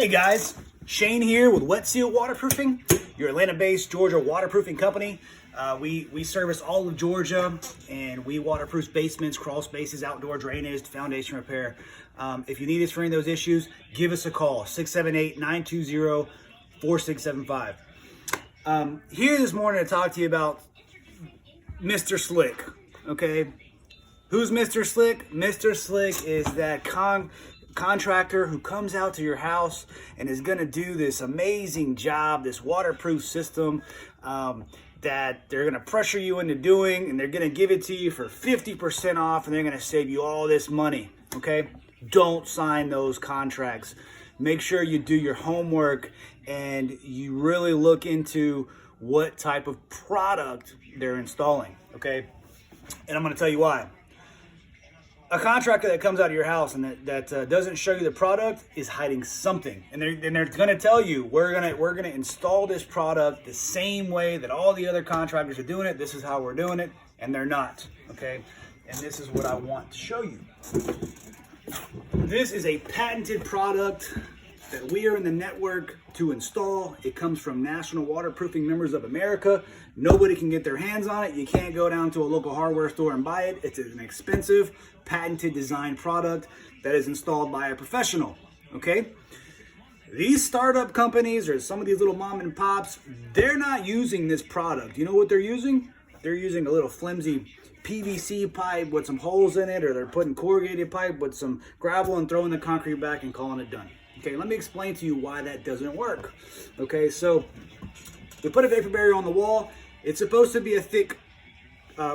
Hey guys, Shane here with Wet Seal Waterproofing, your Atlanta-based Georgia waterproofing company. We service all of Georgia, and we waterproof basements, crawl spaces, outdoor drainage, foundation repair. If you need us for any of those issues, give us a call, 678-920-4675. Here this morning to talk to you about Mr. Slick, okay? Who's Mr. Slick? Mr. Slick is that contractor who comes out to your house and is going to do this amazing job, this waterproof system that they're going to pressure you into doing, and they're going to give it to you for 50% off, and they're going to save you all this money, okay? Don't sign those contracts. Make sure you do your homework and you really look into what type of product they're installing, okay? And I'm going to tell you why. A contractor that comes out of your house and that doesn't show you the product is hiding something, and they're going to tell you we're gonna install this product the same way that all the other contractors are doing it. This is how we're doing it, and they're not. Okay, and this is what I want to show you. This is a patented product that we are in the network to install. It comes from National Waterproofing Members of America. Nobody can get their hands on it. You can't go down to a local hardware store and buy it. It's an expensive, patented design product that is installed by a professional, okay? These startup companies or some of these little mom and pops, they're not using this product. You know what they're using? They're using a little flimsy PVC pipe with some holes in it, or they're putting corrugated pipe with some gravel and throwing the concrete back and calling it done. Okay, let me explain to you why that doesn't work. Okay, so we put a vapor barrier on the wall. It's supposed to be a thick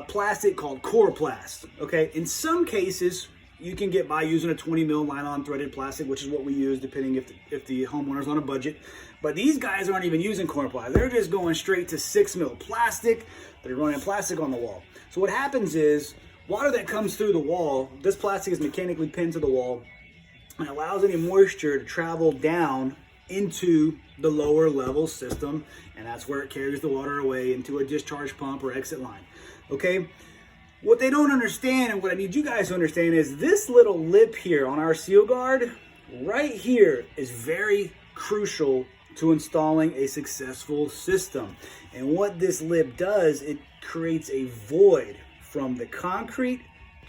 plastic called Coroplast. Okay, in some cases, you can get by using a 20 mil nylon threaded plastic, which is what we use depending if the homeowner's on a budget. But these guys aren't even using Coroplast. They're just going straight to 6 mil plastic. They're running plastic on the wall. So what happens is, water that comes through the wall, this plastic is mechanically pinned to the wall, and allows any moisture to travel down into the lower level system, and that's where it carries the water away into a discharge pump or exit line. Okay, what they don't understand, and what I need you guys to understand, is this little lip here on our seal guard right here is very crucial to installing a successful system. And what this lip does, it creates a void from the concrete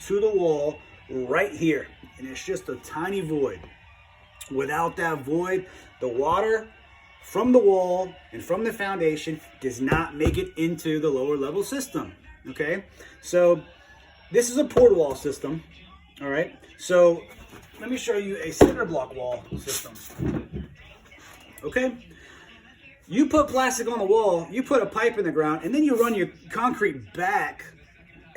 to the wall right here, and it's just a tiny void. Without that void, the water from the wall and from the foundation does not make it into the lower level system. Okay, so this is a port wall system. All right, so let me show you a cinder block wall system. Okay, you put plastic on the wall, you put a pipe in the ground, and then you run your concrete back,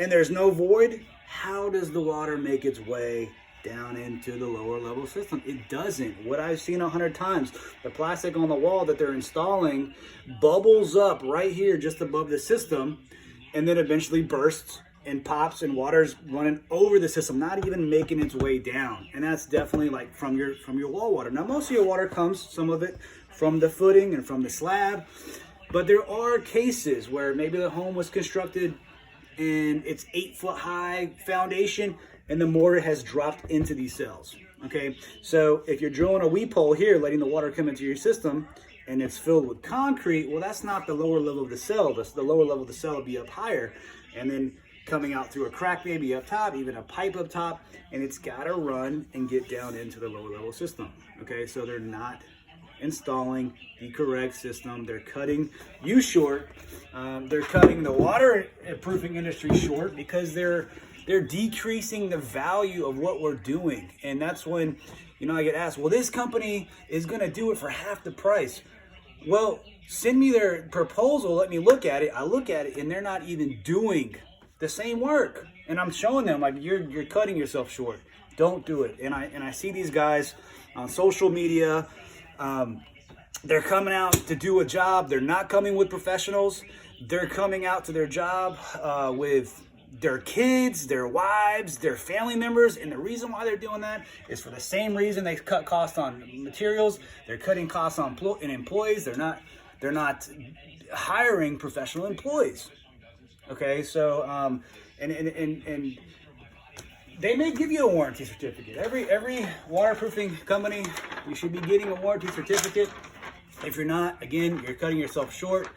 and there's no void. How does the water make its way down into the lower level system? It doesn't. What I've seen 100 times, the plastic on the wall that they're installing bubbles up right here just above the system, and then eventually bursts and pops, and water's running over the system, not even making its way down. And that's definitely like from your wall water. Now, most of your water comes, some of it, from the footing and from the slab, but there are cases where maybe the home was constructed and it's 8 foot high foundation, and the mortar has dropped into these cells. Okay, so if you're drilling a weep hole here, letting the water come into your system, and it's filled with concrete, well, that's not the lower level of the cell. The lower level of the cell will be up higher, and then coming out through a crack maybe up top, even a pipe up top, and it's got to run and get down into the lower level system. Okay, so they're not installing the correct system. They're cutting you short. They're cutting the waterproofing industry short because they're decreasing the value of what we're doing. And that's when, I get asked, well, this company is going to do it for half the price. Well, send me their proposal, let me look at it. I look at it, and they're not even doing the same work. And I'm showing them, like, you're cutting yourself short. Don't do it. And I see these guys on social media. They're coming out to do a job. They're not coming with professionals. They're coming out to their job with their kids, their wives, their family members. And the reason why they're doing that is for the same reason they cut costs on materials. They're cutting costs on employees. They're not hiring professional employees. Okay, so and they may give you a warranty certificate. Every waterproofing company, you should be getting a warranty certificate. If you're not, again, you're cutting yourself short.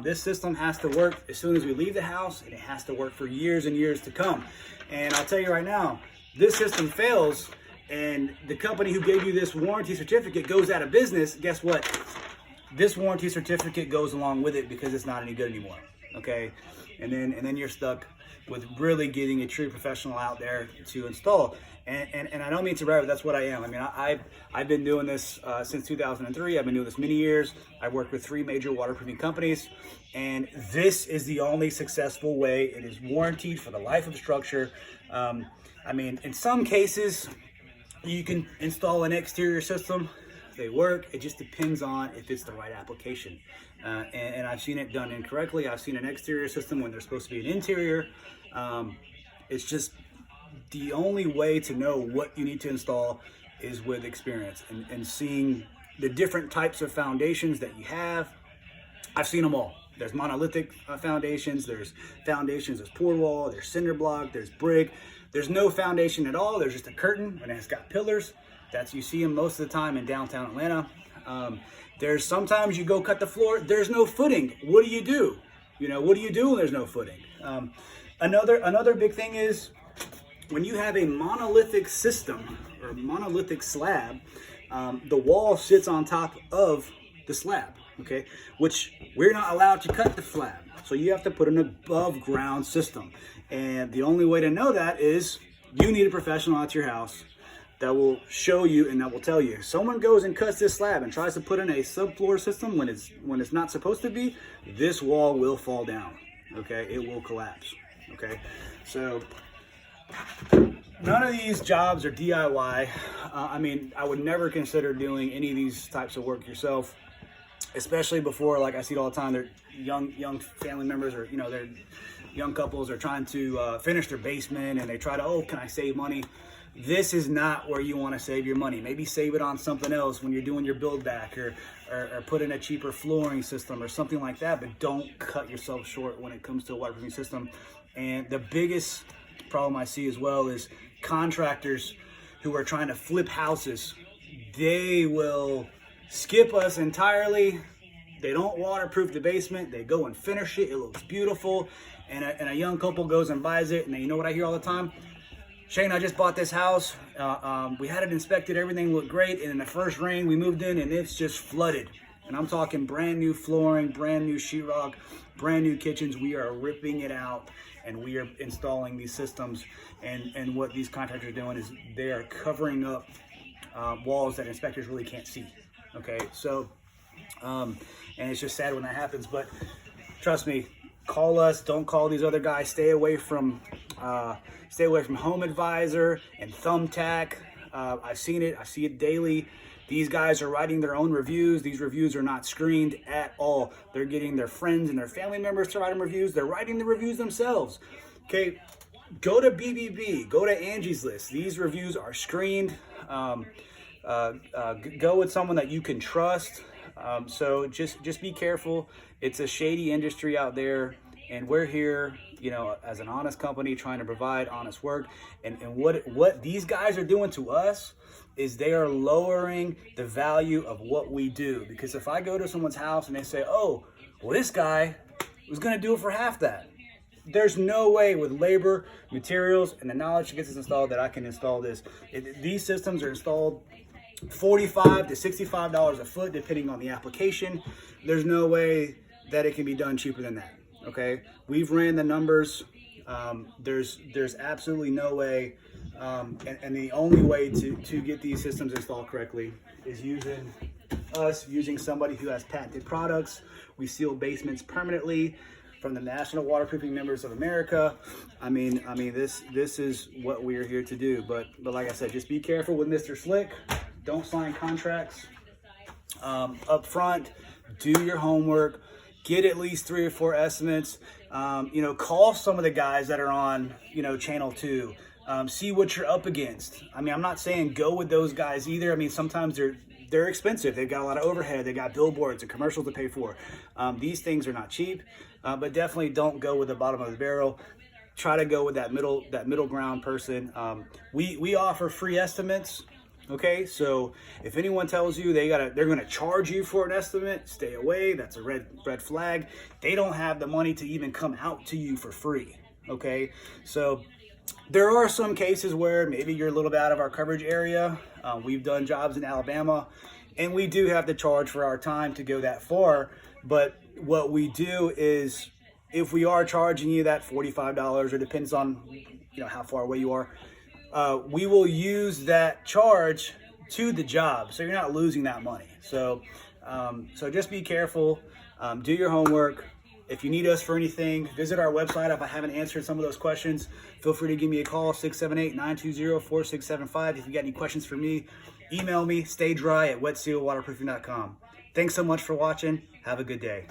This system has to work as soon as we leave the house, and it has to work for years and years to come. And I'll tell you right now, this system fails, and the company who gave you this warranty certificate goes out of business. Guess what? This warranty certificate goes along with it because it's not any good anymore. Okay, and then you're stuck with really getting a true professional out there to install. And I don't mean to brag, but that's what I am. I mean, I've been doing this since 2003. I've been doing this many years. I've worked with 3 major waterproofing companies, and this is the only successful way. It is warranted for the life of the structure. I mean, in some cases, you can install an exterior system. They work. It just depends on if it's the right application. And I've seen it done incorrectly. I've seen an exterior system when there's supposed to be an interior. It's just the only way to know what you need to install is with experience and seeing the different types of foundations that you have. I've seen them all. There's monolithic foundations, there's poured wall, there's cinder block, there's brick. There's no foundation at all. There's just a curtain and it's got pillars. You see them most of the time in downtown Atlanta. There's sometimes you go cut the floor, there's no footing. What do you do? What do you do when there's no footing? Another big thing is when you have a monolithic system or monolithic slab, the wall sits on top of the slab, okay? Which we're not allowed to cut the slab. So you have to put an above ground system. And the only way to know that is you need a professional at your house that will show you and that will tell you. Someone goes and cuts this slab and tries to put in a subfloor system when it's not supposed to be, this wall will fall down, okay? It will collapse, okay? So none of these jobs are DIY. I mean, I would never consider doing any of these types of work yourself, especially before, like I see it all the time, they're young family members or, they're young couples are trying to finish their basement and they try to, can I save money? This is not where you want to save your money. Maybe save it on something else when you're doing your build back or put in a cheaper flooring system or something like that, but don't cut yourself short when it comes to a waterproofing system. And the biggest problem I see as well is contractors who are trying to flip houses. They will skip us entirely. They don't waterproof the basement. They go and finish it. It looks beautiful. And a young couple goes and buys it. And you know what I hear all the time? Shane, I just bought this house. We had it inspected. Everything looked great. And in the first rain, we moved in and it's just flooded. And I'm talking brand new flooring, brand new sheetrock, brand new kitchens. We are ripping it out and we are installing these systems. And what these contractors are doing is they are covering up walls that inspectors really can't see. Okay, so, and it's just sad when that happens. But trust me, call us. Don't call these other guys. Stay away from Home Advisor and Thumbtack. I've seen it. I see it daily. These guys are writing their own reviews. These reviews are not screened at all. They're getting their friends and their family members to write them reviews. They're writing the reviews themselves. Okay, go to BBB. Go to Angie's List. These reviews are screened. Go with someone that you can trust. So just be careful. It's a shady industry out there, and we're here, as an honest company trying to provide honest work. And what these guys are doing to us is they are lowering the value of what we do. Because if I go to someone's house and they say, oh, well, this guy was going to do it for half that. There's no way with labor, materials, and the knowledge to get this installed that I can install this. These systems are installed $45 to $65 a foot, depending on the application. There's no way that it can be done cheaper than that. Okay, we've ran the numbers. There's absolutely no way, and the only way to get these systems installed correctly is using somebody who has patented products. We seal basements permanently from the National Waterproofing Members of America. I mean, this is what we are here to do. But like I said, just be careful with Mr. Slick. Don't sign contracts up front. Do your homework. Get at least 3 or 4 estimates. Call some of the guys that are on, Channel 2. See what you're up against. I mean, I'm not saying go with those guys either. I mean, sometimes they're expensive. They've got a lot of overhead. They got billboards and commercials to pay for. These things are not cheap, but definitely don't go with the bottom of the barrel. try to go with that middle ground person. We offer free estimates. Okay, so if anyone tells you they're gonna charge you for an estimate, stay away. That's a red flag. They don't have the money to even come out to you for free. Okay, so there are some cases where maybe you're a little bit out of our coverage area. We've done jobs in Alabama, and we do have to charge for our time to go that far. But what we do is, if we are charging you that $45, or depends on how far away you are, we will use that charge to the job, so you're not losing that money. So just be careful. Do your homework. If you need us for anything, visit our website. If I haven't answered some of those questions, feel free to give me a call, 678-920-4675. If you got any questions for me, email me, staydry@wetsealwaterproofing.com. Thanks so much for watching. Have a good day.